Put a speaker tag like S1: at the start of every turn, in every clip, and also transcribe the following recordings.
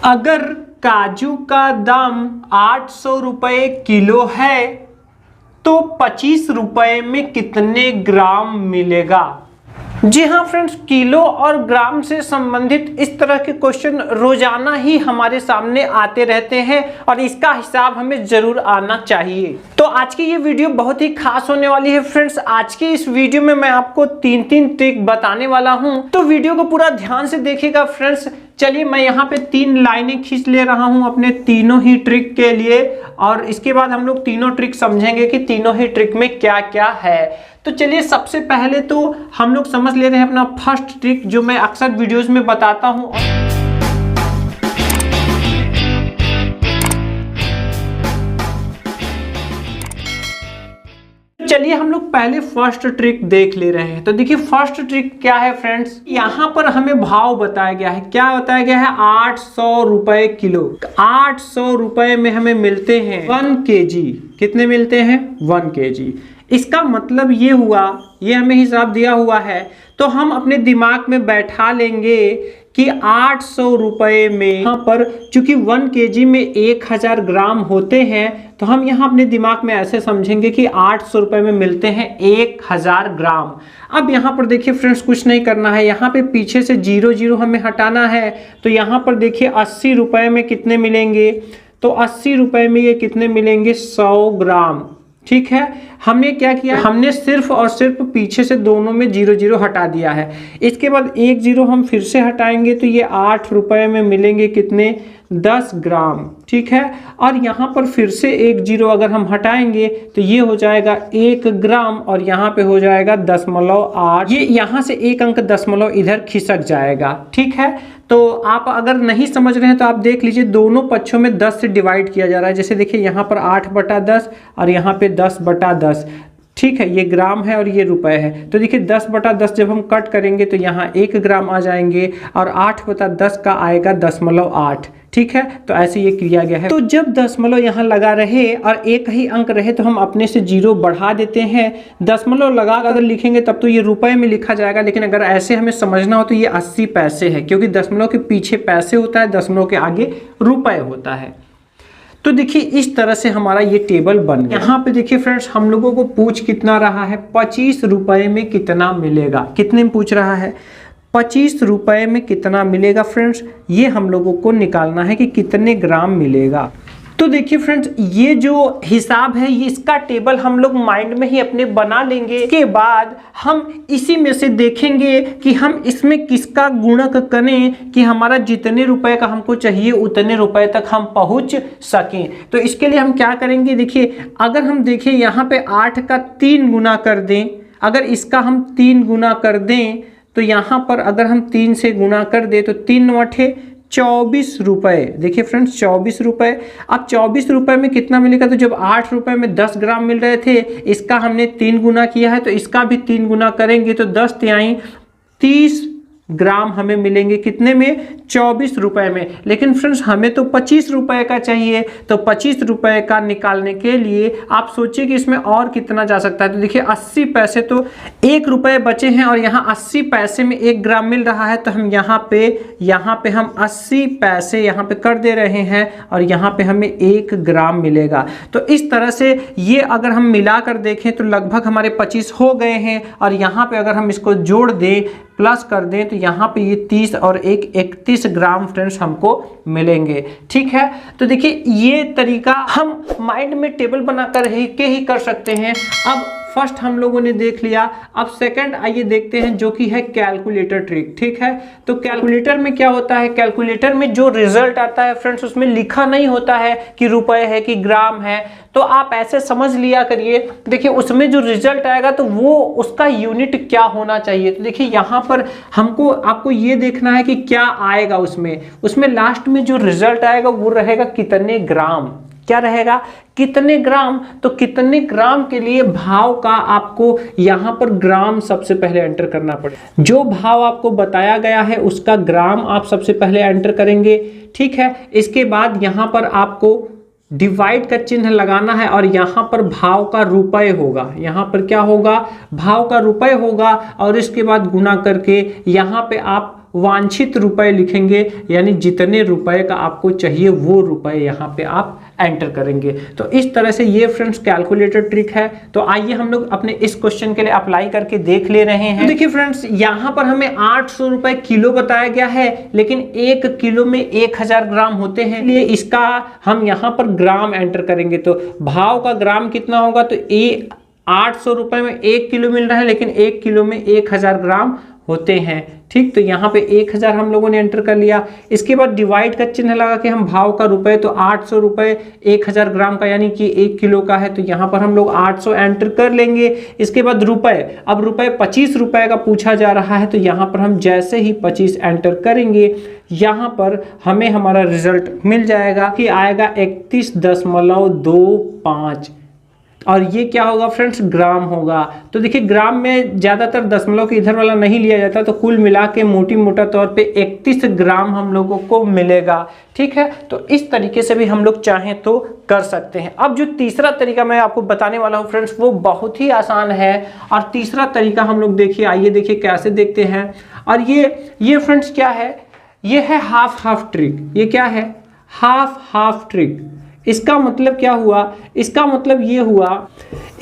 S1: अगर काजू का दाम 800 रुपये किलो है तो 25 रुपये में कितने ग्राम मिलेगा। जी हाँ फ्रेंड्स, किलो और ग्राम से संबंधित इस तरह के क्वेश्चन रोजाना ही हमारे सामने आते रहते हैं और इसका हिसाब हमें जरूर आना चाहिए। तो आज की ये वीडियो बहुत ही खास होने वाली है फ्रेंड्स। आज की इस वीडियो में मैं आपको तीन ट्रिक बताने वाला हूं, तो वीडियो को पूरा ध्यान से देखिएगा फ्रेंड्स। चलिए मैं यहाँ पे 3 लाइनें खींच ले रहा हूँ अपने तीनों ही ट्रिक के लिए और इसके बाद हम लोग तीनों ट्रिक समझेंगे कि तीनों ही ट्रिक में क्या क्या है। तो चलिए सबसे पहले तो हम लोग समझ ले रहे हैं अपना फर्स्ट ट्रिक, जो मैं अक्सर वीडियोस में बताता हूँ। चलिए हम लोग पहले फर्स्ट ट्रिक देख ले रहे हैं। तो देखिए फर्स्ट ट्रिक क्या है फ्रेंड्स, यहाँ पर हमें भाव बताया गया है। क्या बताया गया है? 800 रुपए किलो। 800 रुपए में हमें मिलते हैं 1 kg। कितने मिलते हैं? 1 kg। इसका मतलब ये हुआ, ये हमें हिसाब दिया हुआ है, तो हम अपने दिमाग में बैठा लेंगे कि 800 रुपये में, यहाँ पर चूंकि 1 kg में 1000 ग्राम होते हैं, तो हम यहाँ अपने दिमाग में ऐसे समझेंगे कि 800 रुपये में मिलते हैं 1000 ग्राम। अब यहाँ पर देखिए फ्रेंड्स, कुछ नहीं करना है, यहाँ पे पीछे से 0 हमें हटाना है। तो यहाँ पर देखिए 80 रुपये में कितने मिलेंगे, तो 80 रुपये में ये कितने मिलेंगे? 100 ग्राम। ठीक है, हमने क्या किया, हमने सिर्फ और सिर्फ पीछे से दोनों में 0 हटा दिया है। इसके बाद 1 0 हम फिर से हटाएंगे तो ये 8 रुपये में मिलेंगे कितने? 10 ग्राम। ठीक है, और यहाँ पर फिर से 1 0 अगर हम हटाएंगे तो ये हो जाएगा 1 ग्राम और यहाँ पे हो जाएगा 0.8। ये यहाँ से एक अंक दशमलव इधर खिसक जाएगा। ठीक है, तो आप अगर नहीं समझ रहे हैं तो आप देख लीजिए, दोनों पक्षों में 10 से डिवाइड किया जा रहा है। जैसे देखिए यहाँ पर 8/10 और यहाँ पे 10/10। ठीक है, ये ग्राम है और ये रुपए है। तो देखिए 10/10 जब हम कट करेंगे तो यहाँ 1 ग्राम आ जाएंगे और 8/10 का आएगा 0.8। ठीक है, तो ऐसे ये किया गया है। तो जब दशमलव यहाँ लगा रहे और एक ही अंक रहे तो हम अपने से 0 बढ़ा देते हैं। दशमलव लगा अगर लिखेंगे तब तो ये रुपए में लिखा जाएगा, लेकिन अगर ऐसे हमें समझना हो तो ये 80 पैसे है, क्योंकि दशमलव के पीछे पैसे होता है, दशमलव के आगे रुपए होता है। तो देखिए इस तरह से हमारा ये टेबल बन गया। यहाँ पे देखिए फ्रेंड्स, हम लोगों को पूछ कितना रहा है? 25 रुपए में कितना मिलेगा। कितने में पूछ रहा है? 25 रुपए में कितना मिलेगा फ्रेंड्स, ये हम लोगों को निकालना है कि कितने ग्राम मिलेगा। तो देखिए फ्रेंड्स, ये जो हिसाब है, ये इसका टेबल हम लोग माइंड में ही अपने बना लेंगे। इसके बाद हम इसी में से देखेंगे कि हम इसमें किसका गुणक करें कि हमारा जितने रुपए का हमको चाहिए उतने रुपए तक हम पहुंच सकें। तो इसके लिए हम क्या करेंगे, देखिए अगर हम देखें यहाँ पे 8 का 3 गुना कर दें, अगर इसका हम 3 गुना कर दें तो यहाँ पर अगर हम 3 से गुणा कर दें तो 3 9 24 रुपये। देखिए फ्रेंड्स 24 रुपये। अब 24 रुपये में कितना मिलेगा? तो जब 8 रुपये में 10 ग्राम मिल रहे थे, इसका हमने 3 गुना किया है तो इसका भी 3 गुना करेंगे तो 10 तिहाई 30 ग्राम हमें मिलेंगे। कितने में? 24 रुपये में। लेकिन फ्रेंड्स हमें तो 25 रुपये का चाहिए, तो 25 रुपये का निकालने के लिए आप सोचिए कि इसमें और कितना जा सकता है। तो देखिए 80 पैसे, तो 1 रुपये बचे हैं और यहाँ 80 पैसे में 1 ग्राम मिल रहा है, तो हम यहाँ पे हम 80 पैसे यहाँ पे कर दे रहे हैं और यहाँ पे हमें 1 ग्राम मिलेगा। तो इस तरह से ये अगर हम मिला कर देखें तो लगभग हमारे 25 हो गए हैं और यहाँ पे अगर हम इसको जोड़ दें, प्लस कर दें, तो यहाँ पे ये 30 और 1 31 ग्राम फ्रेंड्स हमको मिलेंगे। ठीक है, तो देखिए ये तरीका हम माइंड में टेबल बनाकर ही कर सकते हैं। अब फर्स्ट हम लोगों ने देख लिया, अब सेकंड आइए देखते हैं, जो कि है कैलकुलेटर ट्रिक। ठीक है, तो कैलकुलेटर में क्या होता है? कैलकुलेटर में जो रिजल्ट आता है फ्रेंड्स, उसमें लिखा नहीं होता है कि रुपए है कि ग्राम है, तो आप ऐसे समझ लिया करिए। देखिए उसमें जो रिजल्ट आएगा तो वो उसका यूनिट क्या होना चाहिए। तो देखिए यहाँ पर आपको ये देखना है कि क्या आएगा उसमें लास्ट में जो रिजल्ट आएगा वो रहेगा कितने ग्राम। क्या रहेगा? कितने ग्राम। तो कितने ग्राम के लिए भाव का आपको यहाँ पर ग्राम सबसे पहले एंटर करना पड़ेगा। जो भाव आपको बताया गया है उसका ग्राम आप सबसे पहले एंटर करेंगे। ठीक है, इसके बाद यहाँ पर आपको डिवाइड का चिन्ह लगाना है और यहाँ पर भाव का रुपए होगा। यहाँ पर क्या होगा? भाव का रुपए होगा और इसके बाद गुना करके यहाँ पे आप वांछित रुपए लिखेंगे, यानी जितने रुपए का आपको चाहिए वो रुपए यहाँ पे आप एंटर करेंगे। तो इस तरह से ये फ्रेंड्स कैलकुलेटर ट्रिक है। तो आइए हम लोग अपने इस क्वेश्चन के लिए अप्लाई करके देख ले रहे हैं। तो देखिए फ्रेंड्स, यहाँ पर हमें 800 रुपए किलो बताया गया है, लेकिन 1 किलो में 1000 ग्राम होते हैं, इसलिए इसका हम यहाँ पर ग्राम एंटर करेंगे। तो भाव का ग्राम कितना होगा, तो 800 रुपए में 1 किलो मिल रहा है, लेकिन 1 किलो में 1000 ग्राम होते हैं। ठीक, तो यहाँ पे 1000 हम लोगों ने एंटर कर लिया। इसके बाद डिवाइड का चिन्ह लगा के हम भाव का रुपए, तो 800 रुपए 1000 ग्राम का यानी कि 1 किलो का है, तो यहाँ पर हम लोग 800 एंटर कर लेंगे। इसके बाद रुपए, अब रुपए 25 रुपए का पूछा जा रहा है, तो यहाँ पर हम जैसे ही 25 एंटर करेंगे, यहाँ पर हमें हमारा रिजल्ट मिल जाएगा कि आएगा 31.25, और ये क्या होगा फ्रेंड्स, ग्राम होगा। तो देखिए ग्राम में ज़्यादातर दशमलव के इधर वाला नहीं लिया जाता, तो कुल मिला के मोटा तौर पे 31 ग्राम हम लोगों को मिलेगा। ठीक है, तो इस तरीके से भी हम लोग चाहें तो कर सकते हैं। अब जो तीसरा तरीका मैं आपको बताने वाला हूँ फ्रेंड्स, वो बहुत ही आसान है। और तीसरा तरीका हम लोग देखिए, आइए देखिए कैसे देखते हैं। और ये फ्रेंड्स क्या है, ये है हाफ ट्रिक। ये क्या है, हाफ ट्रिक। इसका मतलब क्या हुआ, इसका मतलब ये हुआ,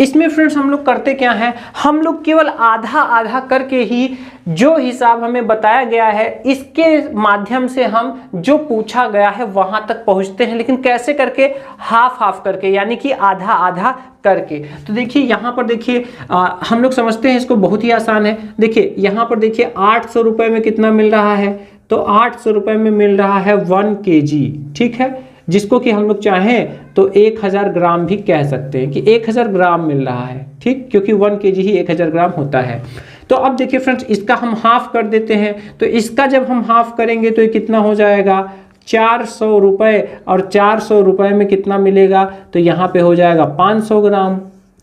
S1: इसमें फ्रेंड्स हम लोग करते क्या है, हम लोग केवल आधा करके ही जो हिसाब हमें बताया गया है इसके माध्यम से हम जो पूछा गया है वहां तक पहुंचते हैं। लेकिन कैसे करके, हाफ करके, यानी कि आधा करके। तो देखिए यहाँ पर देखिए हम लोग समझते हैं इसको, बहुत ही आसान है। देखिए यहाँ पर देखिए 800 रुपए में कितना मिल रहा है, तो 800 रुपए में मिल रहा है 1 kg। ठीक है, जिसको कि हम लोग चाहें तो 1000 ग्राम भी कह सकते हैं कि 1000 ग्राम मिल रहा है। ठीक, क्योंकि 1 kg ही 1000 ग्राम होता है। तो अब देखिए फ्रेंड्स, इसका हम हाफ कर देते हैं। तो इसका जब हम हाफ करेंगे तो ये कितना हो जाएगा, 400 रुपए, और 400 रुपए में कितना मिलेगा, तो यहाँ पे हो जाएगा 500 ग्राम।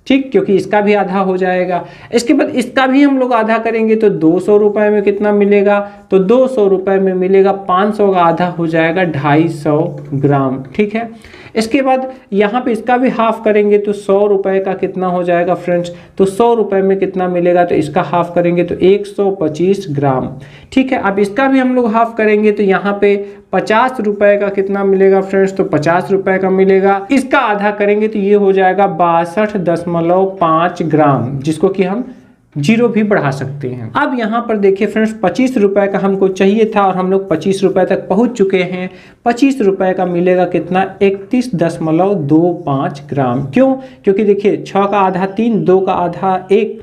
S1: ठीक, क्योंकि इसका भी आधा हो जाएगा। इसके बाद इसका भी हम लोग आधा करेंगे तो 200 रुपए में कितना मिलेगा, तो 200 रुपए में मिलेगा 500 का आधा हो जाएगा 250 ग्राम। ठीक है, इसके बाद यहाँ पे इसका भी हाफ करेंगे तो 100 रुपए का कितना हो जाएगा फ्रेंड्स, तो 100 रुपए में कितना मिलेगा, तो इसका हाफ करेंगे तो 125 ग्राम। ठीक है, अब इसका भी हम लोग हाफ करेंगे तो यहाँ पे 50 रुपए का कितना मिलेगा फ्रेंड्स, तो 50 रुपए का मिलेगा। इसका आधा करेंगे तो ये हो जाएगा 62.5 ग्राम, जिसको कि हम 0 भी बढ़ा सकते हैं। अब यहाँ पर देखिए फ्रेंड्स, 25 रुपए का हमको चाहिए था और हम लोग 25 रुपए तक पहुँच चुके हैं। 25 रुपए का मिलेगा कितना, 31.25 ग्राम। क्यों, क्योंकि देखिए 6 का आधा 3, 2 का आधा 1,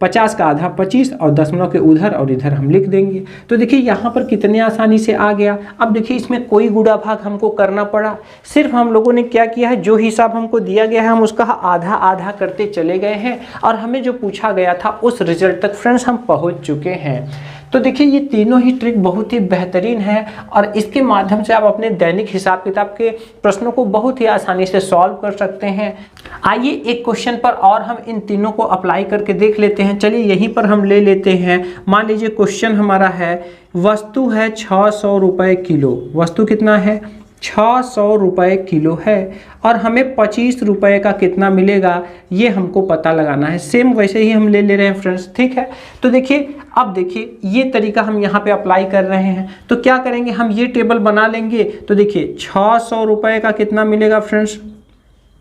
S1: 50 का आधा 25, और दशमलव के उधर और इधर हम लिख देंगे। तो देखिए यहाँ पर कितने आसानी से आ गया। अब देखिए इसमें कोई गुणा भाग हमको करना पड़ा, सिर्फ हम लोगों ने क्या किया है, जो हिसाब हमको दिया गया है हम उसका आधा करते चले गए हैं, और हमें जो पूछा गया था उस रिजल्ट तक फ्रेंड्स हम पहुँच चुके हैं। तो देखिए ये तीनों ही ट्रिक बहुत ही बेहतरीन है, और इसके माध्यम से आप अपने दैनिक हिसाब किताब के प्रश्नों को बहुत ही आसानी से सॉल्व कर सकते हैं। आइए एक क्वेश्चन पर और हम इन तीनों को अप्लाई करके देख लेते हैं। चलिए यहीं पर हम ले लेते हैं। मान लीजिए क्वेश्चन हमारा है, वस्तु है 600 रुपये किलो। वस्तु कितना है, 600 रुपये किलो है, और हमें 25 रुपये का कितना मिलेगा ये हमको पता लगाना है। सेम वैसे ही हम ले रहे हैं फ्रेंड्स। ठीक है, तो देखिए अब देखिए ये तरीका हम यहाँ पे अप्लाई कर रहे हैं। तो क्या करेंगे, हम ये टेबल बना लेंगे। तो देखिए 600 रुपये का कितना मिलेगा फ्रेंड्स,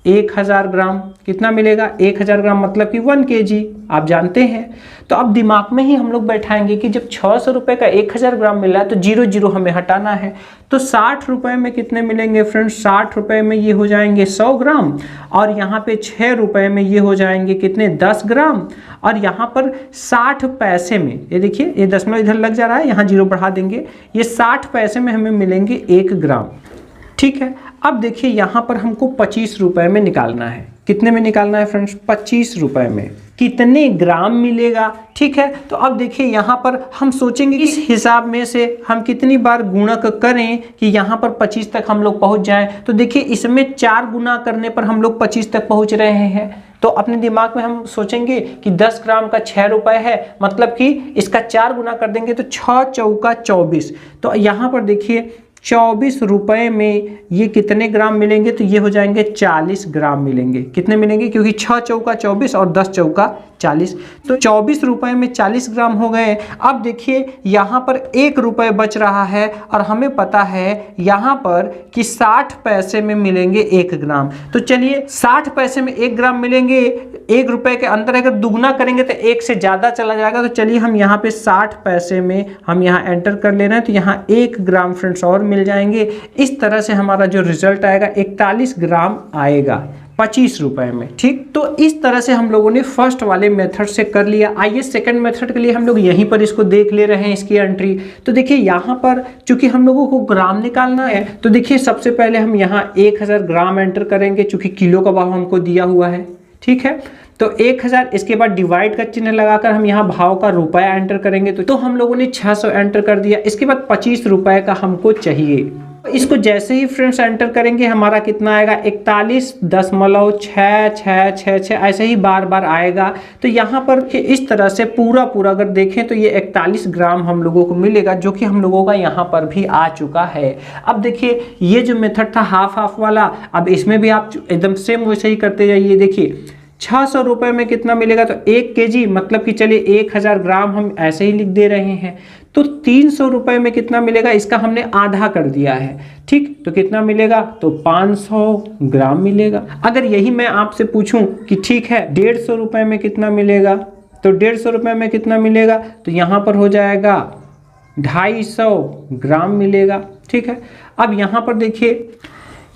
S1: 1000 ग्राम। कितना मिलेगा, 1000 ग्राम मतलब कि 1 kg, आप जानते हैं। तो अब दिमाग में ही हम लोग बैठाएंगे कि जब 600 रुपये का 1000 ग्राम मिला है तो 0 हमें हटाना है। तो 60 रुपये में कितने मिलेंगे फ्रेंड्स, 60 रुपये में ये हो जाएंगे 100 ग्राम, और यहाँ पे 6 रुपये में ये हो जाएंगे कितने, 10 ग्राम, और यहाँ पर 60 पैसे में, ये देखिए ये दशमलव इधर लग जा रहा है, यहाँ 0 बढ़ा देंगे, ये 60 पैसे में हमें मिलेंगे 1 ग्राम। ठीक है, अब देखिए यहाँ पर हमको 25 रुपये में निकालना है। कितने में निकालना है फ्रेंड्स, 25 रुपये में कितने ग्राम मिलेगा। ठीक है, तो अब देखिए यहाँ पर हम सोचेंगे इस हिसाब में से हम कितनी बार गुणक करें कि यहाँ पर 25 तक हम लोग पहुँच जाएं। तो देखिए इसमें 4 गुना करने पर हम लोग 25 तक पहुँच रहे हैं। तो अपने दिमाग में हम सोचेंगे कि 10 ग्राम का 6 रुपये है, मतलब कि इसका 4 गुना कर देंगे तो 6 चौका 24। तो यहाँ पर देखिए 24 रुपये में ये कितने ग्राम मिलेंगे, तो ये हो जाएंगे 40 ग्राम मिलेंगे। कितने मिलेंगे, क्योंकि 6 चौका 24 और 10 चौका 40। तो 24 रुपए में 40 ग्राम हो गए। अब देखिए यहाँ पर 1 रुपये बच रहा है और हमें पता है यहाँ पर कि 60 पैसे में मिलेंगे 1 ग्राम। तो चलिए 60 पैसे में 1 ग्राम मिलेंगे, 1 रुपये के अंदर अगर दुगना करेंगे तो 1 से ज़्यादा चला जाएगा। तो चलिए हम यहाँ पे 60 पैसे में हम यहाँ एंटर कर ले रहे हैं, तो यहाँ 1 ग्राम फ्रेंड्स और मिल जाएंगे। इस तरह से हमारा जो रिजल्ट आएगा 41 ग्राम आएगा 25 रुपए में। ठीक, तो इस तरह से हम लोगों ने फर्स्ट वाले मेथड से कर लिया। आइए सेकंड मेथड के लिए हम लोग यहीं पर इसको देख ले रहे हैं, इसकी एंट्री। तो देखिए यहाँ पर चूंकि हम लोगों को ग्राम निकालना है, तो देखिए सबसे पहले हम यहाँ 1000 ग्राम एंटर करेंगे, चूंकि किलो का भाव हमको दिया हुआ है। ठीक है, तो 1000, इसके बाद डिवाइड का चिन्ह लगाकर हम यहाँ भाव का रुपया एंटर करेंगे। तो हम लोगों ने 600 एंटर कर दिया। इसके बाद 25 रुपए का हमको चाहिए। इसको जैसे ही फ्रेंड्स एंटर करेंगे हमारा कितना आएगा 41.66666, ऐसे ही बार बार आएगा। तो यहाँ पर इस तरह से पूरा अगर देखें तो ये 41 ग्राम हम लोगों को मिलेगा, जो कि हम लोगों का यहाँ पर भी आ चुका है। अब देखिए ये जो मेथड था हाफ वाला, अब इसमें भी आप एकदम सेम वैसे ही करते जाइए। देखिए 600 रुपये में कितना मिलेगा, तो 1 kg मतलब कि चलिए 1000 ग्राम हम ऐसे ही लिख दे रहे हैं। तो 300 रुपये में कितना मिलेगा, इसका हमने आधा कर दिया है। ठीक, तो कितना मिलेगा, तो 500 ग्राम मिलेगा। अगर यही मैं आपसे पूछूं कि ठीक है 150 रुपये में कितना मिलेगा, तो 150 रुपये में कितना मिलेगा, तो यहाँ पर हो जाएगा 250 ग्राम मिलेगा। ठीक है, अब यहाँ पर देखिए,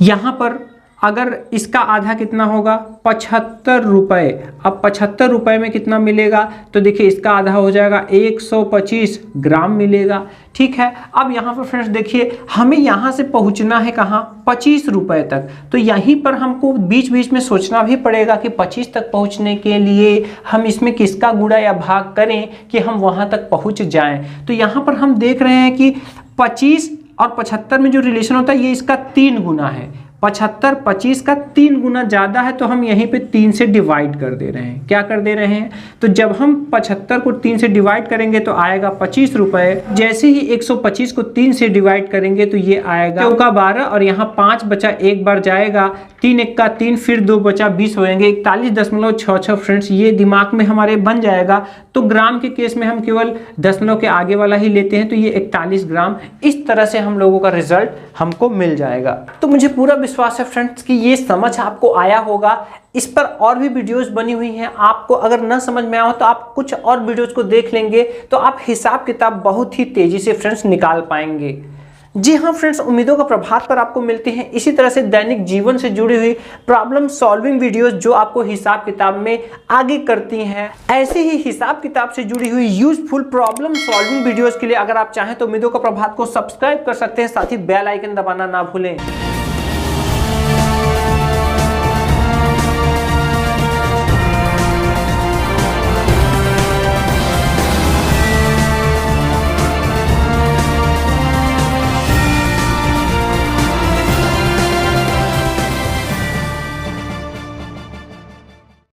S1: यहाँ पर अगर इसका आधा कितना होगा 75 रुपये। अब 75 रुपये में कितना मिलेगा, तो देखिए इसका आधा हो जाएगा 125 ग्राम मिलेगा। ठीक है, अब यहाँ पर फ्रेंड्स देखिए हमें यहाँ से पहुँचना है कहाँ, 25 रुपये तक। तो यहीं पर हमको बीच बीच में सोचना भी पड़ेगा कि 25 तक पहुँचने के लिए हम इसमें किसका गुणा या भाग करें कि हम वहाँ तक पहुँच जाएं। तो यहाँ पर हम देख रहे हैं कि 25 और 75 में जो रिलेशन होता है ये इसका 3 गुना है। 75 25 का 3 गुना ज़्यादा है, तो हम यहीं पे 3 से डिवाइड कर दे रहे हैं। क्या कर दे रहे हैं, तो जब हम 75 को 3 से डिवाइड करेंगे तो आएगा 25 रुपये। जैसे ही 125 को 3 से डिवाइड करेंगे तो ये आएगा 2 का 12 और यहाँ 5 बचा, एक बार जाएगा, 3 1 का 3, फिर 2 बचा 20 होएंगे 41.66 फ्रेंड्स, ये दिमाग में हमारे बन जाएगा। तो ग्राम के केस में हम केवल दशमलव के आगे वाला ही लेते हैं, तो ये 41 ग्राम। इस तरह से हम लोगों का रिजल्ट हमको मिल जाएगा। तो मुझे पूरा विश्वास है फ्रेंड्स कि ये समझ आपको आया होगा। इस पर और भी वीडियोस बनी हुई हैं, आपको अगर न समझ में आया हो तो आप कुछ और वीडियोस को देख लेंगे तो आप हिसाब किताब बहुत ही तेजी से फ्रेंड्स निकाल पाएंगे। जी हाँ फ्रेंड्स, उम्मीदों का प्रभात पर आपको मिलते हैं इसी तरह से दैनिक जीवन से जुड़ी हुई प्रॉब्लम सॉल्विंग वीडियोस जो आपको हिसाब किताब में आगे करती हैं। ऐसे ही हिसाब किताब से जुड़ी हुई यूजफुल प्रॉब्लम सॉल्विंग वीडियोस के लिए अगर आप चाहें तो उम्मीदों का प्रभात को सब्सक्राइब कर सकते हैं, साथ ही बेल आइकन दबाना ना भूलें।